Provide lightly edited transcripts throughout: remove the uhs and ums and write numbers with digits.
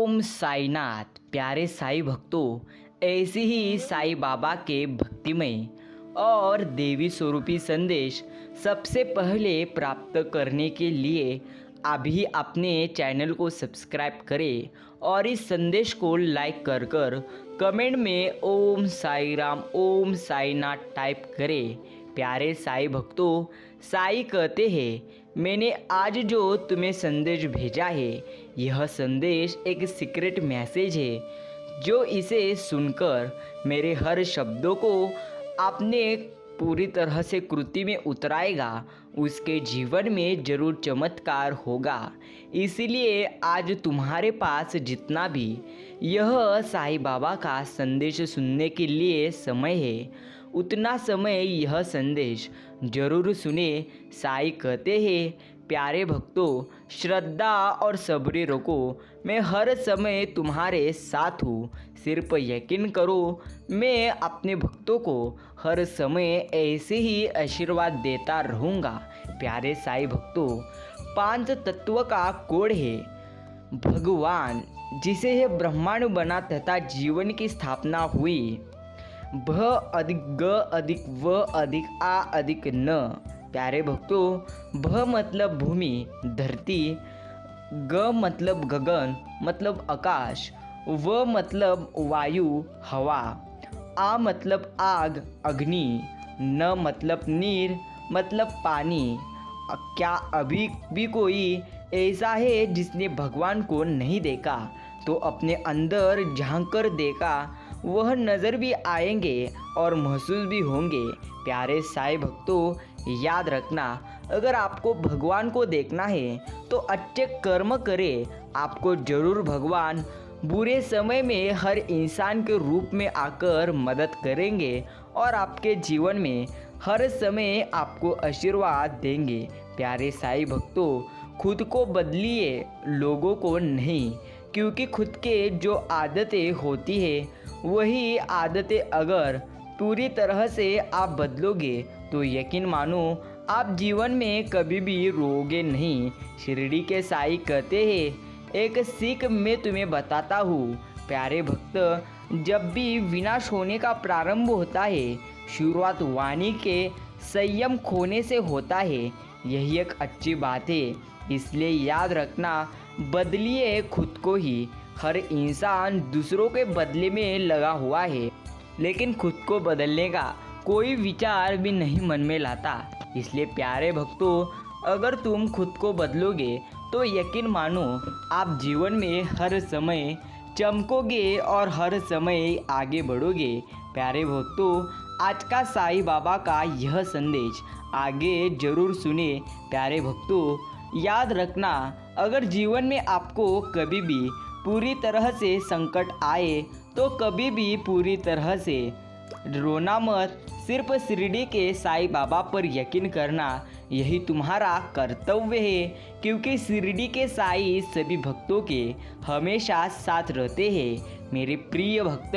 ओम साईनाथ। प्यारे साईं भक्तों, ऐसे ही साईं बाबा के भक्तिमय और देवी स्वरूपी संदेश सबसे पहले प्राप्त करने के लिए अभी अपने चैनल को सब्सक्राइब करें और इस संदेश को लाइक कर कमेंट में ओम साई राम ओम साईनाथ टाइप करें। प्यारे साईं भक्तों, साईं कहते हैं मैंने आज जो तुम्हें संदेश भेजा है यह संदेश एक सीक्रेट मैसेज है। जो इसे सुनकर मेरे हर शब्दों को आपने पूरी तरह से कृति में उतराएगा उसके जीवन में जरूर चमत्कार होगा। इसलिए आज तुम्हारे पास जितना भी यह साईं बाबा का संदेश सुनने के लिए समय है उतना समय यह संदेश जरूर सुने। साईं कहते हैं प्यारे भक्तों, श्रद्धा और सब्र रखो, मैं हर समय तुम्हारे साथ हूँ। सिर्फ यकीन करो, मैं अपने भक्तों को हर समय ऐसे ही आशीर्वाद देता रहूँगा। प्यारे साईं भक्तों, 5 तत्व का कोड है भगवान, जिसे यह ब्रह्मांड बना तथा जीवन की स्थापना हुई। भ अधिक ग अधिक व अधिक आ अधिक न। प्यारे भक्तों, भ मतलब भूमि धरती, ग मतलब गगन मतलब आकाश, व मतलब वायु हवा, आ मतलब आग अग्नि, न मतलब नीर मतलब पानी। क्या अभी भी कोई ऐसा है जिसने भगवान को नहीं देखा? तो अपने अंदर झांक कर देखा, वह नज़र भी आएंगे और महसूस भी होंगे। प्यारे साईं भक्तों, याद रखना, अगर आपको भगवान को देखना है तो अच्छे कर्म करें। आपको जरूर भगवान बुरे समय में हर इंसान के रूप में आकर मदद करेंगे और आपके जीवन में हर समय आपको आशीर्वाद देंगे। प्यारे साईं भक्तों, खुद को बदलिए, लोगों को नहीं, क्योंकि खुद के जो आदतें होती है वही आदतें अगर पूरी तरह से आप बदलोगे तो यकीन मानो आप जीवन में कभी भी रोओगे नहीं। शिरडी के साईं कहते हैं एक सीख मैं तुम्हें बताता हूँ प्यारे भक्त, जब भी विनाश होने का प्रारंभ होता है शुरुआत वाणी के संयम खोने से होता है। यही एक अच्छी बात है, इसलिए याद रखना, बदलिए खुद को ही। हर इंसान दूसरों के बदले में लगा हुआ है, लेकिन खुद को बदलने का कोई विचार भी नहीं मन में लाता। इसलिए प्यारे भक्तों, अगर तुम खुद को बदलोगे तो यकीन मानो आप जीवन में हर समय चमकोगे और हर समय आगे बढ़ोगे। प्यारे भक्तों, आज का साईं बाबा का यह संदेश आगे जरूर सुने। प्यारे भक्तों, याद रखना, अगर जीवन में आपको कभी भी पूरी तरह से संकट आए तो कभी भी पूरी तरह से रोना मत। सिर्फ शिरडी के साईं बाबा पर यकीन करना, यही तुम्हारा कर्तव्य है, क्योंकि शिरडी के साईं सभी भक्तों के हमेशा साथ रहते हैं। मेरे प्रिय भक्त,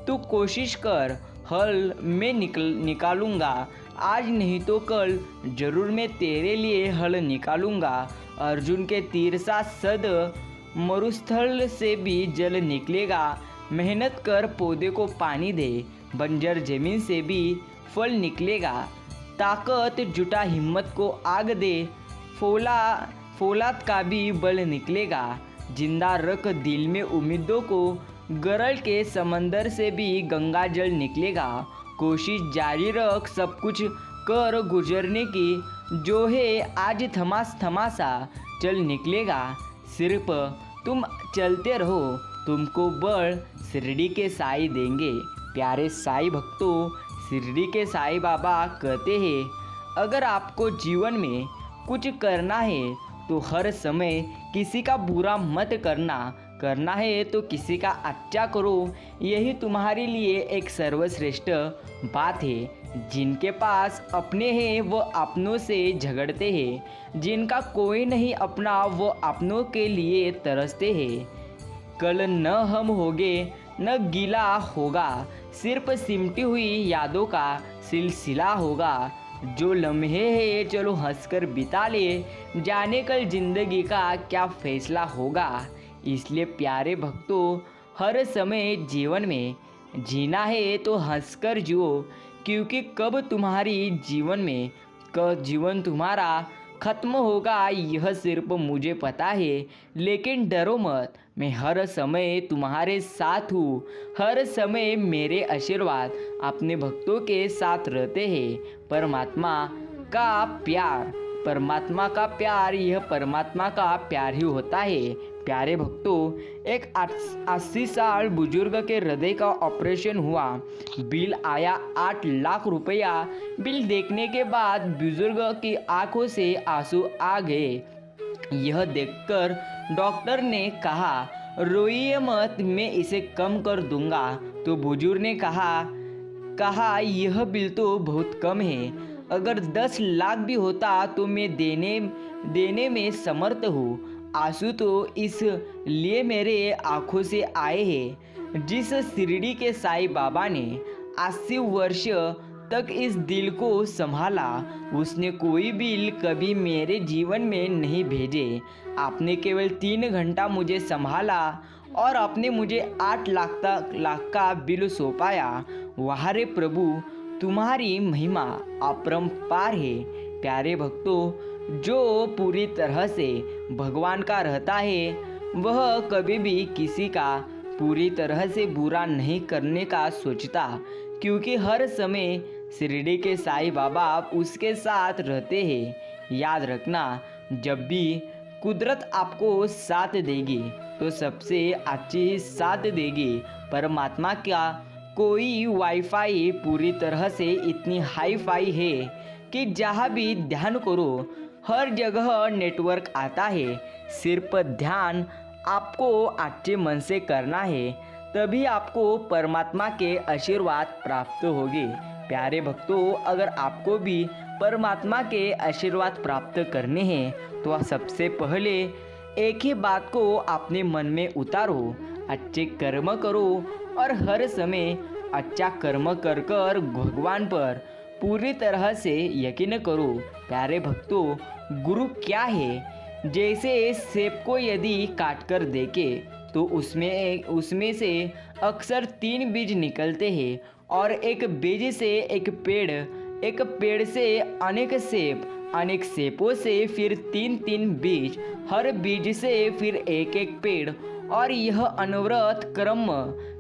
तू कोशिश कर, हल मैं निकालूंगा। आज नहीं तो कल जरूर मैं तेरे लिए हल निकालूंगा। अर्जुन के तीर सा सद मरुस्थल से भी जल निकलेगा। मेहनत कर, पौधे को पानी दे, बंजर जमीन से भी फल निकलेगा। ताकत जुटा, हिम्मत को आग दे, फौलाद का भी बल निकलेगा। जिंदा रख दिल में उम्मीदों को, गरल के समंदर से भी गंगा जल निकलेगा। कोशिश जारी रख, सब कुछ कर गुजरने की, जो है आज थमासा चल निकलेगा। सिर्फ तुम चलते रहो, तुमको बल शिरडी के साईं देंगे। प्यारे साईं भक्तों, शिरडी के साईं बाबा कहते हैं अगर आपको जीवन में कुछ करना है तो हर समय किसी का बुरा मत करना है तो किसी का अच्छा करो। यही तुम्हारे लिए एक सर्वश्रेष्ठ बात है। जिनके पास अपने हैं वो अपनों से झगड़ते हैं, जिनका कोई नहीं अपना वो अपनों के लिए तरसते हैं। कल न हम होंगे न गीला होगा, सिर्फ सिमटी हुई यादों का सिलसिला होगा। जो लम्हे हैं चलो हंसकर बिता ले, जाने कल जिंदगी का क्या फैसला होगा। इसलिए प्यारे भक्तों, हर समय जीवन में जीना है तो हंसकर जियो, क्योंकि कब तुम्हारी जीवन तुम्हारा खत्म होगा यह सिर्फ मुझे पता है। लेकिन डरो मत, मैं हर समय तुम्हारे साथ हूँ। हर समय मेरे आशीर्वाद अपने भक्तों के साथ रहते हैं। परमात्मा का प्यार यह परमात्मा का प्यार ही होता है। प्यारे भक्तों, एक 80 साल बुजुर्ग के हृदय का ऑपरेशन हुआ। बिल आया 8 लाख रुपया। बिल देखने के बाद बुजुर्ग की आंखों से आंसू आ गए। यह देखकर डॉक्टर ने कहा, रोइए मत, मैं इसे कम कर दूंगा। तो बुजुर्ग ने कहा यह बिल तो बहुत कम है। अगर 10 लाख भी होता तो मैं देने में समर्थ हूँ। आंसू तो इस लिए मेरे आंखों से आए हैं, जिस शिरडी के साईं बाबा ने 80 वर्ष तक इस दिल को संभाला, उसने कोई बिल कभी मेरे जीवन में नहीं भेजे। आपने केवल 3 घंटा मुझे संभाला और आपने मुझे 8 लाख का बिल सौंपाया। वाह रे प्रभु, तुम्हारी महिमा अपरंपार है। प्यारे भक्तों, जो पूरी तरह से भगवान का रहता है, वह कभी भी किसी का पूरी तरह से बुरा नहीं करने का सोचता, क्योंकि हर समय शिरडी के साईं बाबा उसके साथ रहते हैं। याद रखना, जब भी कुदरत आपको साथ देगी तो सबसे अच्छी ही साथ देगी। परमात्मा का कोई वाईफाई पूरी तरह से इतनी हाई फाई है कि जहाँ भी ध्यान करो हर जगह नेटवर्क आता है। सिर्फ ध्यान आपको अच्छे मन से करना है, तभी आपको परमात्मा के आशीर्वाद प्राप्त होगी। प्यारे भक्तों, अगर आपको भी परमात्मा के आशीर्वाद प्राप्त करने हैं तो सबसे पहले एक ही बात को अपने मन में उतारो, अच्छे कर्म करो और हर समय अच्छा कर्म कर भगवान पर पूरी तरह से यकीन करो। प्यारे भक्तों, गुरु क्या है? जैसे सेब को यदि काट कर देखे तो उसमें से अक्सर 3 बीज निकलते हैं, और एक बीज से एक पेड़ से अनेक सेब, अनेक सेबों से फिर 3 बीज, हर बीज से फिर एक पेड़, और यह अनवरत क्रम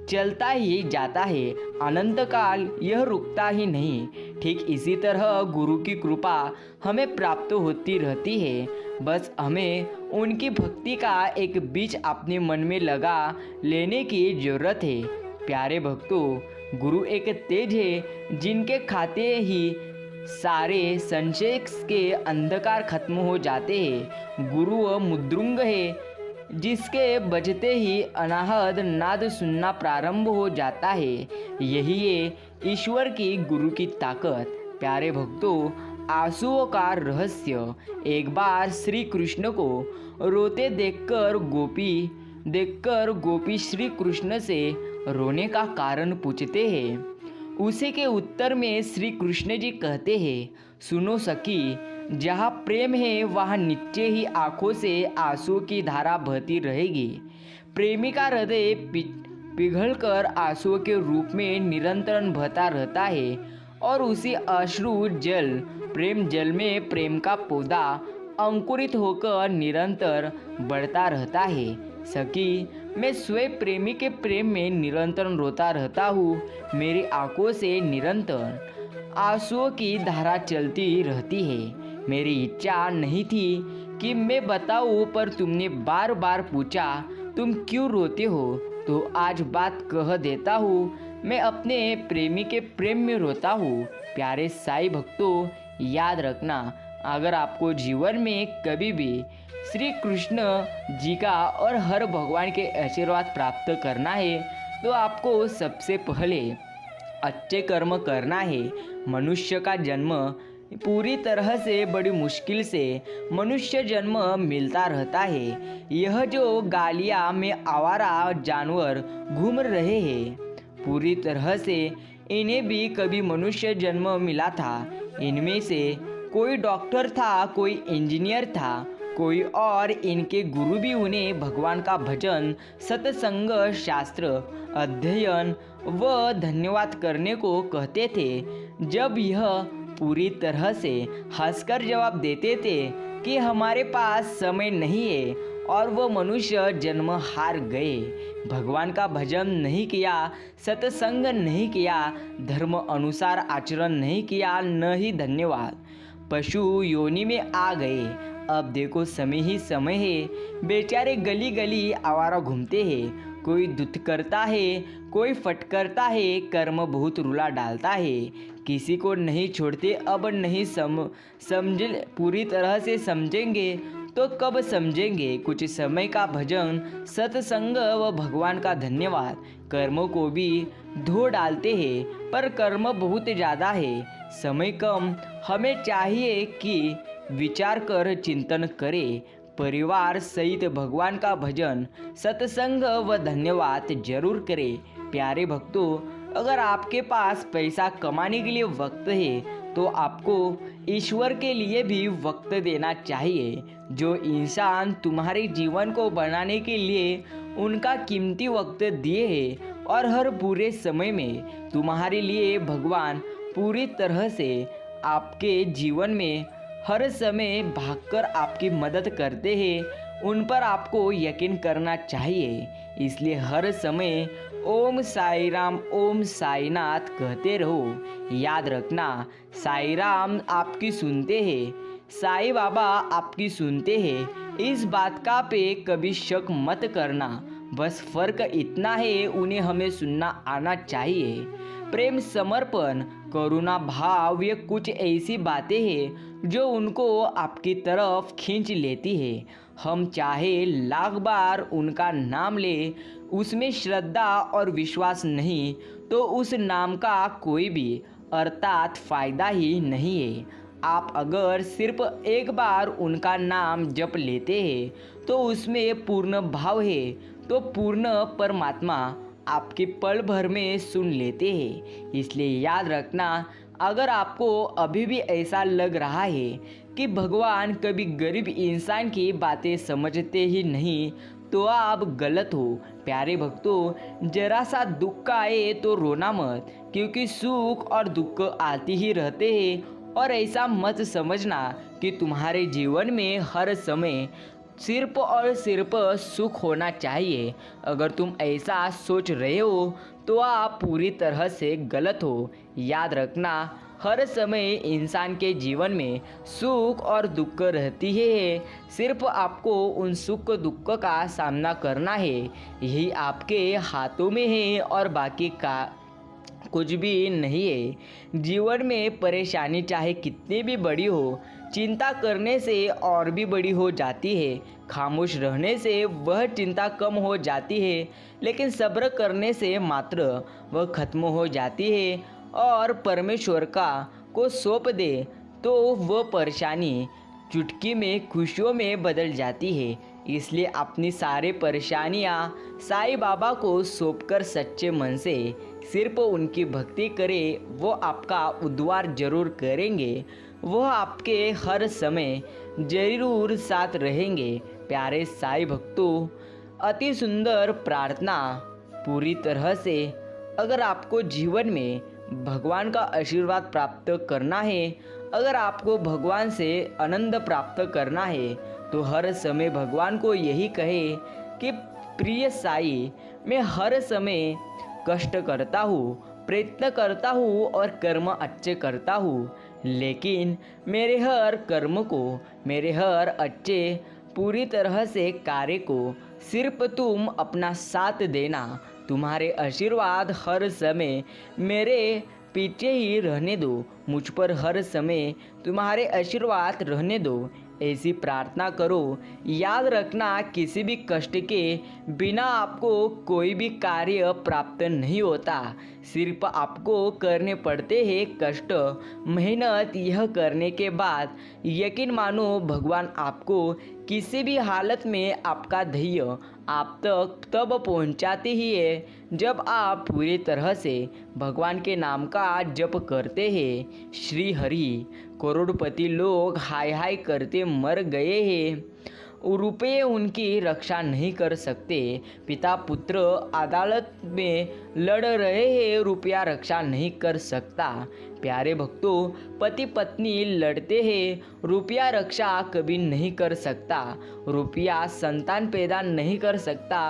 चलता ही जाता है। अनंत काल यह रुकता ही नहीं। ठीक इसी तरह गुरु की कृपा हमें प्राप्त होती रहती है। बस हमें उनकी भक्ति का एक बीज अपने मन में लगा लेने की जरूरत है। प्यारे भक्तों, गुरु एक तेज है जिनके खाते ही सारे संशय के अंधकार खत्म हो जाते हैं। गुरु वह मुद्रुंग है जिसके बजते ही अनाहद नाद सुनना प्रारंभ हो जाता है। यही है ईश्वर की गुरु की ताकत। प्यारे भक्तों, आंसुओं का रहस्य। एक बार श्री कृष्ण को रोते देखकर गोपी श्री कृष्ण से रोने का कारण पूछते हैं। उसी के उत्तर में श्री कृष्ण जी कहते हैं, सुनो सखी, जहाँ प्रेम है वहाँ निश्चय ही आंखों से आंसू की धारा बहती रहेगी। प्रेमी का हृदय पिघलकर आंसुओं के रूप में निरंतर बहता रहता है, और उसी अश्रु जल प्रेम जल में प्रेम का पौधा अंकुरित होकर निरंतर बढ़ता रहता है। सखी, मैं स्वयं प्रेमी के प्रेम में निरंतर रोता रहता हूँ। मेरी आंखों से निरंतर आंसुओं की धारा चलती रहती है। मेरी इच्छा नहीं थी कि मैं बताऊँ, पर तुमने बार बार पूछा तुम क्यों रोते हो, तो आज बात कह देता हूँ। मैं अपने प्रेमी के प्रेम में रोता हूँ। प्यारे साईं भक्तों, याद रखना, अगर आपको जीवन में कभी भी श्री कृष्ण जी का और हर भगवान के आशीर्वाद प्राप्त करना है तो आपको सबसे पहले अच्छे कर्म करना है। मनुष्य का जन्म पूरी तरह से बड़ी मुश्किल से मनुष्य जन्म मिलता रहता है। यह जो गालिया में आवारा जानवर घूम रहे हैं, पूरी तरह से इन्हें भी कभी मनुष्य जन्म मिला था। इनमें से कोई डॉक्टर था, कोई इंजीनियर था, कोई और इनके गुरु भी उन्हें भगवान का भजन, सत्संग, शास्त्र अध्ययन व धन्यवाद करने को कहते थे। जब यह पूरी तरह से हंसकर जवाब देते थे कि हमारे पास समय नहीं है और वो मनुष्य जन्म हार गए, भगवान का भजन नहीं किया, सत्संग नहीं किया, धर्म अनुसार आचरण नहीं किया, न ही धन्यवाद, पशु योनि में आ गए। अब देखो समय ही समय है, बेचारे गली गली आवारा घूमते हैं, कोई दुत करता है, कोई फट करता है, कर्म बहुत रुला डालता है, किसी को नहीं छोड़ते। अब नहीं समझ पूरी तरह से समझेंगे तो कब समझेंगे। कुछ समय का भजन, सत्संग व भगवान का धन्यवाद कर्मों को भी धो डालते हैं, पर कर्म बहुत ज़्यादा है, समय कम। हमें चाहिए कि विचार कर चिंतन करें, परिवार सहित भगवान का भजन, सत्संग व धन्यवाद जरूर करें। प्यारे भक्तों, अगर आपके पास पैसा कमाने के लिए वक्त है तो आपको ईश्वर के लिए भी वक्त देना चाहिए। जो इंसान तुम्हारे जीवन को बनाने के लिए उनका कीमती वक्त दिए है और हर बुरे समय में तुम्हारे लिए भगवान पूरी तरह से आपके जीवन में हर समय भागकर आपकी मदद करते हैं, उन पर आपको यकीन करना चाहिए। इसलिए हर समय ओम साई राम, ओम साईनाथ कहते रहो। याद रखना, साई राम आपकी सुनते हैं, साईं बाबा आपकी सुनते हैं, इस बात का पे कभी शक मत करना। बस फर्क इतना है, उन्हें हमें सुनना आना चाहिए। प्रेम, समर्पण, करुणा भाव, ये कुछ ऐसी बातें हैं जो उनको आपकी तरफ खींच लेती है। हम चाहे लाख बार उनका नाम ले, उसमें श्रद्धा और विश्वास नहीं तो उस नाम का कोई भी अर्थात फ़ायदा ही नहीं है। आप अगर सिर्फ एक बार उनका नाम जप लेते हैं तो उसमें पूर्ण भाव है, तो पूर्ण परमात्मा आपके पल भर में सुन लेते हैं। इसलिए याद रखना, अगर आपको अभी भी ऐसा लग रहा है कि भगवान कभी गरीब इंसान की बातें समझते ही नहीं, तो आप गलत हो। प्यारे भक्तों, जरा सा दुख आए तो रोना मत, क्योंकि सुख और दुख आते ही रहते हैं। और ऐसा मत समझना कि तुम्हारे जीवन में हर समय सिर्फ और सिर्फ सुख होना चाहिए। अगर तुम ऐसा सोच रहे हो तो आप पूरी तरह से गलत हो। याद रखना, हर समय इंसान के जीवन में सुख और दुख रहती है, सिर्फ आपको उन सुख दुख का सामना करना है। यही आपके हाथों में है और बाकी का कुछ भी नहीं है। जीवन में परेशानी चाहे कितनी भी बड़ी हो, चिंता करने से और भी बड़ी हो जाती है। खामोश रहने से वह चिंता कम हो जाती है, लेकिन सब्र करने से मात्र वह खत्म हो जाती है। और परमेश्वर को सौंप दे तो वह परेशानी चुटकी में खुशियों में बदल जाती है। इसलिए अपनी सारी परेशानियाँ साईं बाबा को सौंपकर सच्चे मन से सिर्फ उनकी भक्ति करें, वो आपका उद्धार जरूर करेंगे। वह आपके हर समय जरूर साथ रहेंगे। प्यारे साईं भक्तों, अति सुंदर प्रार्थना पूरी तरह से, अगर आपको जीवन में भगवान का आशीर्वाद प्राप्त करना है, अगर आपको भगवान से आनंद प्राप्त करना है, तो हर समय भगवान को यही कहे कि प्रिय साईं, मैं हर समय कष्ट करता हूँ, प्रयत्न करता हूँ और कर्म अच्छे करता हूँ, लेकिन मेरे हर कर्म को, मेरे हर अच्छे पूरी तरह से कार्य को सिर्फ तुम अपना साथ देना। तुम्हारे आशीर्वाद हर समय मेरे पीछे ही रहने दो, मुझ पर हर समय तुम्हारे आशीर्वाद रहने दो। ऐसी प्रार्थना करो। याद रखना, किसी भी कष्ट के बिना आपको कोई भी कार्य प्राप्त नहीं होता। सिर्फ आपको करने पड़ते हैं कष्ट, मेहनत। यह करने के बाद यकीन मानो, भगवान आपको किसी भी हालत में आपका धैर्य, आप तक तब पहुंचाती ही है जब आप पूरी तरह से भगवान के नाम का जप करते हैं। श्री हरि, करोड़पति लोग हाय हाय करते मर गए हैं, रुपये उनकी रक्षा नहीं कर सकते। पिता पुत्र अदालत में लड़ रहे हैं, रुपया रक्षा नहीं कर सकता। प्यारे भक्तों, पति पत्नी लड़ते हैं, रुपया रक्षा कभी नहीं कर सकता। रुपया संतान पैदा नहीं कर सकता,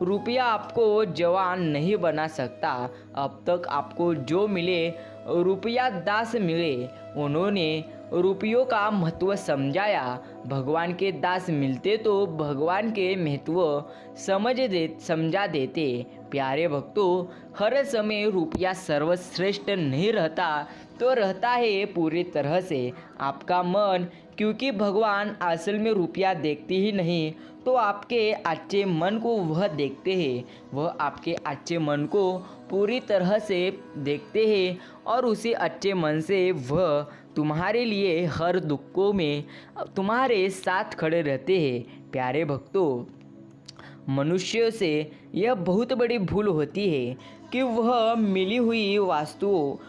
रुपया आपको जवान नहीं बना सकता। अब तक आपको जो मिले रुपया दास मिले, उन्होंने रुपयों का महत्व समझाया। भगवान के दास मिलते तो भगवान के महत्व समझा देते। प्यारे भक्तों, हर समय रुपया सर्वश्रेष्ठ नहीं रहता, तो रहता है पूरी तरह से आपका मन, क्योंकि भगवान असल में रुपया देखते ही नहीं, तो आपके अच्छे मन को वह देखते हैं। वह आपके अच्छे मन को पूरी तरह से देखते हैं और उसी अच्छे मन से वह तुम्हारे लिए हर दुखों में तुम्हारे साथ खड़े रहते हैं। प्यारे भक्तों, मनुष्य से यह बहुत बड़ी भूल होती है कि वह मिली हुई वस्तु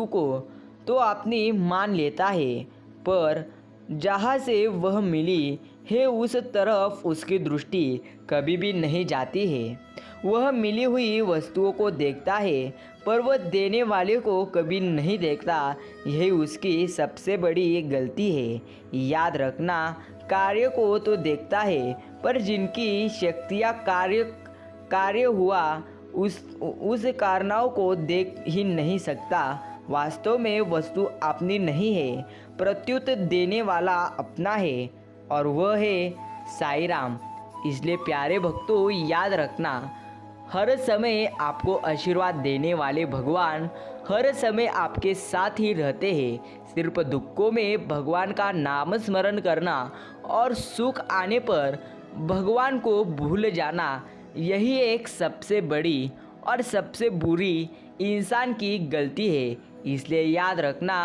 को तो अपनी मान लेता है, पर जहाँ से वह मिली है उस तरफ उसकी दृष्टि कभी भी नहीं जाती है। वह मिली हुई वस्तुओं को देखता है, पर वह देने वाले को कभी नहीं देखता। यही उसकी सबसे बड़ी गलती है। याद रखना, कार्य को तो देखता है, पर जिनकी शक्तियाँ कार्य हुआ उस कारणाओं को देख ही नहीं सकता। वास्तव में वस्तु अपनी नहीं है, प्रत्युत देने वाला अपना है, और वह है साईं राम। इसलिए प्यारे भक्तों, याद रखना, हर समय आपको आशीर्वाद देने वाले भगवान हर समय आपके साथ ही रहते हैं। सिर्फ दुखों में भगवान का नाम स्मरण करना और सुख आने पर भगवान को भूल जाना, यही एक सबसे बड़ी और सबसे बुरी इंसान की गलती है। इसलिए याद रखना,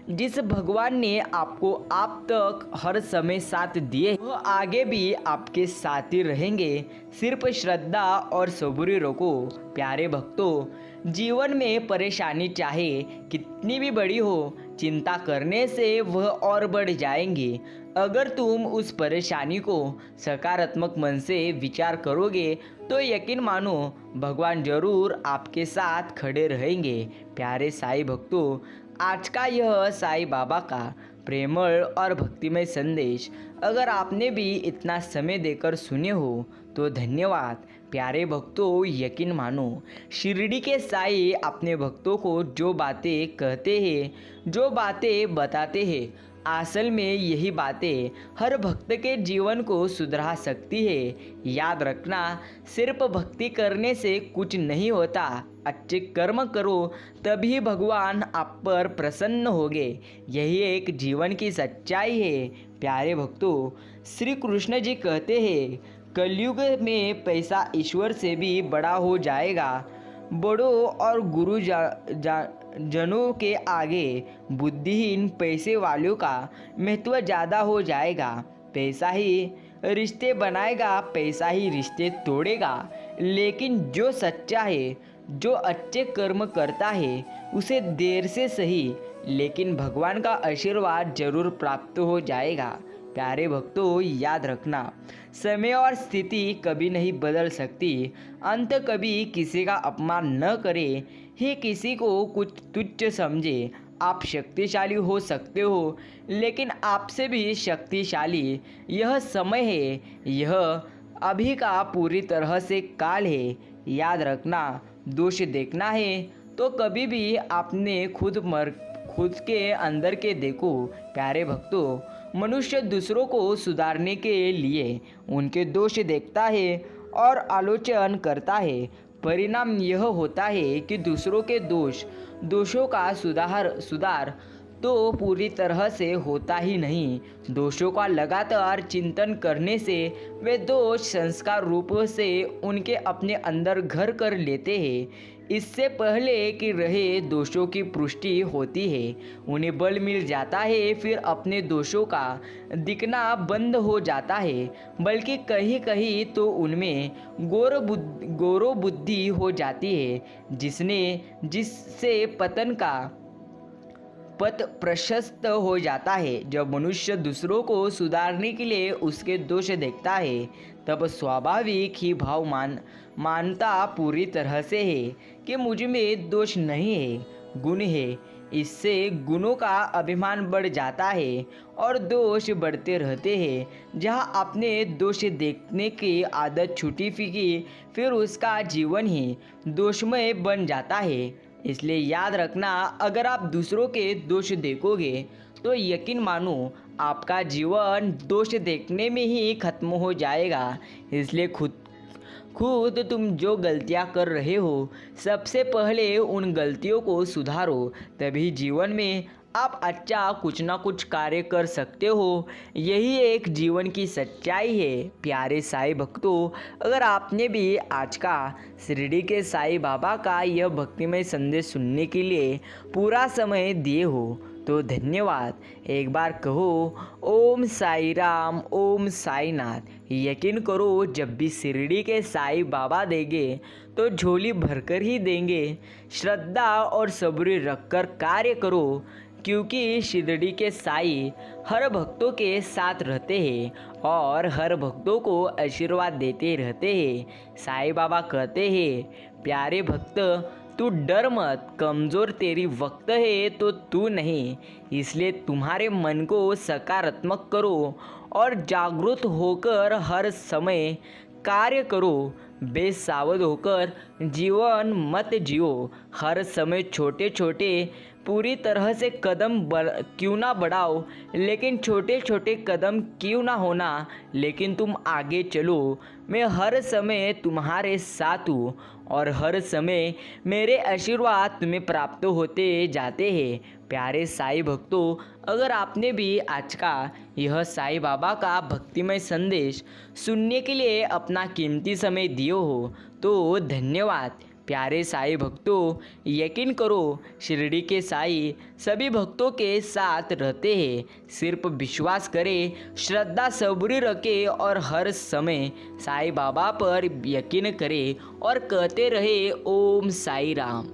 जिस भगवान ने आपको आप तक हर समय साथ दिए, वह आगे भी आपके साथ ही रहेंगे। सिर्फ श्रद्धा और सबूरी रखो। प्यारे भक्तों, जीवन में परेशानी चाहे कितनी भी बड़ी हो, चिंता करने से वह और बढ़ जाएंगी। अगर तुम उस परेशानी को सकारात्मक मन से विचार करोगे तो यकीन मानो भगवान जरूर आपके साथ खड़े रहेंगे। प्यारे साईं भक्तों, आज का यह साईं बाबा का प्रेमळ और भक्तिमय संदेश अगर आपने भी इतना समय देकर सुने हो तो धन्यवाद। प्यारे भक्तों, यकीन मानो, शिरडी के साईं अपने भक्तों को जो बातें कहते हैं, जो बातें बताते हैं, असल में यही बातें हर भक्त के जीवन को सुधरा सकती है। याद रखना, सिर्फ भक्ति करने से कुछ नहीं होता, अच्छे कर्म करो तभी भगवान आप पर प्रसन्न होंगे। यही एक जीवन की सच्चाई है। प्यारे भक्तों, श्री कृष्ण जी कहते हैं, कलयुग में पैसा ईश्वर से भी बड़ा हो जाएगा। बड़ों और गुरु जनों के आगे बुद्धिहीन पैसे वालों का महत्व ज़्यादा हो जाएगा। पैसा ही रिश्ते बनाएगा, पैसा ही रिश्ते तोड़ेगा। लेकिन जो सच्चा है, जो अच्छे कर्म करता है, उसे देर से सही लेकिन भगवान का आशीर्वाद जरूर प्राप्त हो जाएगा। प्यारे भक्तों, याद रखना, समय और स्थिति कभी नहीं बदल सकती। अंत कभी किसी का अपमान न करे, ही किसी को कुछ तुच्छ समझे। आप शक्तिशाली हो सकते हो, लेकिन आपसे भी शक्तिशाली यह समय है, यह अभी का पूरी तरह से काल है। याद रखना, दोष देखना है तो कभी भी आपने खुद के अंदर के देखो। प्यारे भक्तों, मनुष्य दूसरों को सुधारने के लिए उनके दोष देखता है और आलोचना करता है। परिणाम यह होता है कि दूसरों के दोषों का सुधार तो पूरी तरह से होता ही नहीं। दोषों का लगातार चिंतन करने से वे दोष संस्कार रूप से उनके अपने अंदर घर कर लेते हैं। इससे पहले कि रहे दोषों की पुष्टि होती है, उन्हें बल मिल जाता है, फिर अपने दोषों का दिखना बंद हो जाता है, बल्कि कहीं कहीं तो उनमें गौरव बुद्धि हो जाती है, जिससे पतन का पथ प्रशस्त हो जाता है। जब मनुष्य दूसरों को सुधारने के लिए उसके दोष देखता है, तब स्वाभाविक ही मानता पूरी तरह से है कि मुझ में दोष नहीं है, गुण है। इससे गुणों का अभिमान बढ़ जाता है और दोष बढ़ते रहते हैं। जहाँ अपने दोष देखने की आदत छूटी फीकी, फिर उसका जीवन ही दोषमय बन जाता है। इसलिए याद रखना, अगर आप दूसरों के दोष देखोगे तो यकीन मानो आपका जीवन दोष देखने में ही खत्म हो जाएगा। इसलिए खुद तुम जो गलतियां कर रहे हो, सबसे पहले उन गलतियों को सुधारो, तभी जीवन में आप अच्छा कुछ ना कुछ कार्य कर सकते हो। यही एक जीवन की सच्चाई है। प्यारे साईं भक्तों, अगर आपने भी आज का शिरडी के साईं बाबा का यह भक्तिमय संदेश सुनने के लिए पूरा समय दिए हो तो धन्यवाद। एक बार कहो ओम साई राम, ओम साई नाथ। यकीन करो, जब भी शिरडी के साईं बाबा देंगे तो झोली भरकर ही देंगे। श्रद्धा और सब्र रखकर कार्य करो, क्योंकि शिरडी के साईं हर भक्तों के साथ रहते हैं और हर भक्तों को आशीर्वाद देते रहते हैं। साईं बाबा कहते हैं, प्यारे भक्त तू डर मत, कमज़ोर तेरी वक्त है तो तू नहीं। इसलिए तुम्हारे मन को सकारात्मक करो और जागरूक होकर हर समय कार्य करो। बेसावध होकर जीवन मत जियो। हर समय छोटे छोटे पूरी तरह से कदम क्यों ना बढ़ाओ, लेकिन छोटे छोटे कदम क्यों ना होना, लेकिन तुम आगे चलो। मैं हर समय तुम्हारे साथ हूँ और हर समय मेरे आशीर्वाद तुम्हें प्राप्त होते जाते हैं। प्यारे साईं भक्तों, अगर आपने भी आज का यह साईं बाबा का भक्तिमय संदेश सुनने के लिए अपना कीमती समय दिए हो तो धन्यवाद। प्यारे साईं भक्तों, यकीन करो, शिरडी के साईं सभी भक्तों के साथ रहते हैं। सिर्फ विश्वास करें, श्रद्धा सब्र रखें और हर समय साईं बाबा पर यकीन करें और कहते रहे ओम साई राम।